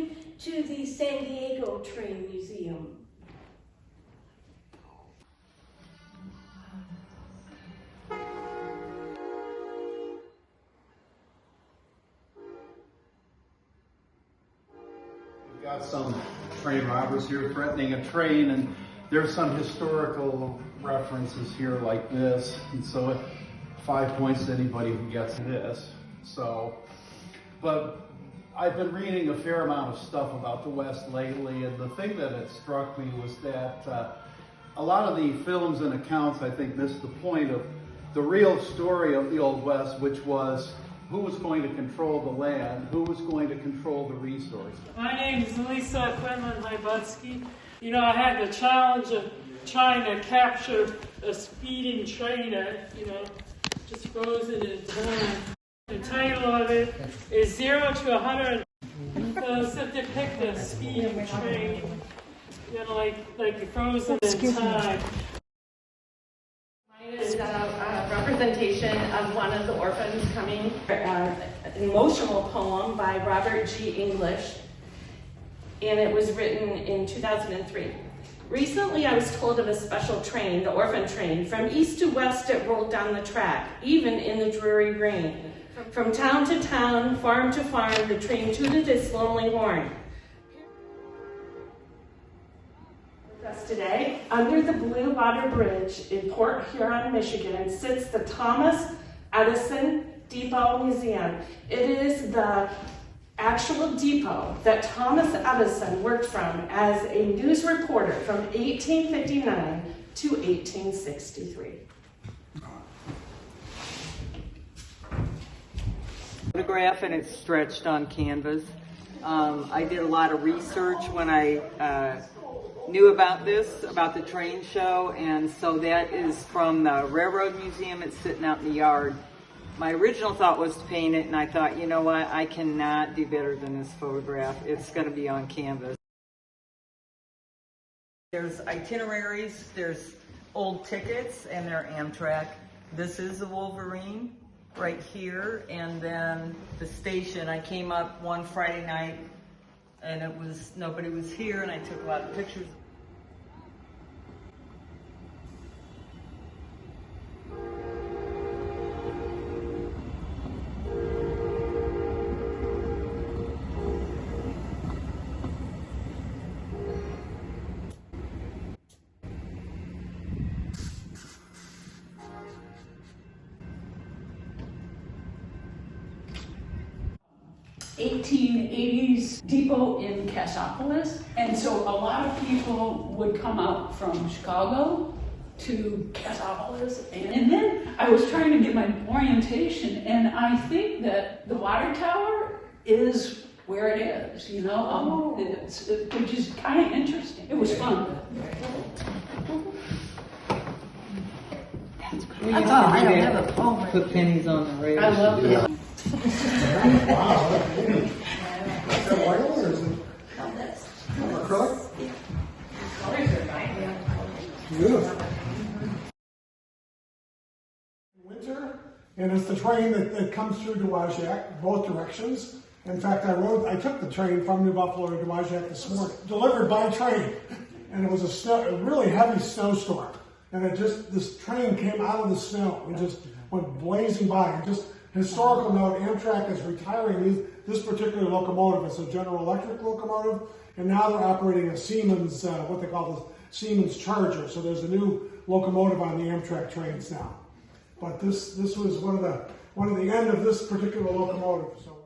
you to the San Diego Train Museum. We've got some train robbers here threatening a train, and there's some historical references here like this, and so 5 points to anybody who gets this. So, but I've been reading a fair amount of stuff about the West lately, and the thing that had struck me was that a lot of the films and accounts, I think, missed the point of the real story of the Old West, which was who was going to control the land, who was going to control the resources. My name is Lisa Quinlan-Lybutsky. You know, I had the challenge of trying to capture a speeding train that, just frozen in time. The title of it is 0 to 100. So it's to depict a speeding train, like frozen in time. Mine is a representation of one of the orphans coming, an emotional poem by Robert G. English, and it was written in 2003. Recently, I was told of a special train, the orphan train. From east to west, it rolled down the track, even in the dreary rain. From town to town, farm to farm, the train tooted its lonely horn. With us today, under the Blue Water Bridge in Port Huron, Michigan, sits the Thomas Edison Depot Museum. It is the actual depot that Thomas Edison worked from as a news reporter from 1859 to 1863. Photograph, and it's stretched on canvas. I did a lot of research when I knew about this, about the train show, and so that is from the Railroad Museum. It's sitting out in the yard. My original thought was to paint it, and I thought, you know what, I cannot do better than this photograph. It's going to be on canvas. There's itineraries, there's old tickets, and they're Amtrak. This is the Wolverine right here, and then the station. I came up one Friday night, and nobody was here, and I took a lot of pictures. '80s depot in Cassopolis, and so a lot of people would come out from Chicago to Cassopolis, and then I was trying to get my orientation, and I think that the water tower is where it is, which is kind of interesting. It was fun. I don't have a poem. Put pennies on the rails. I love it. Wow. Is that oil or is it acrylic? Colors are nice. Beautiful. Winter, and it's the train that comes through Dowagiac, both directions. In fact, I took the train from New Buffalo to Dowagiac this morning, delivered by train, and it was a really heavy snowstorm. And this train came out of the snow and just went blazing by. And just historical note, Amtrak is retiring this particular locomotive. It's a General Electric locomotive, and now they're operating a Siemens, what they call the Siemens Charger. So there's a new locomotive on the Amtrak trains now. But this was one of the end of this particular locomotive. So.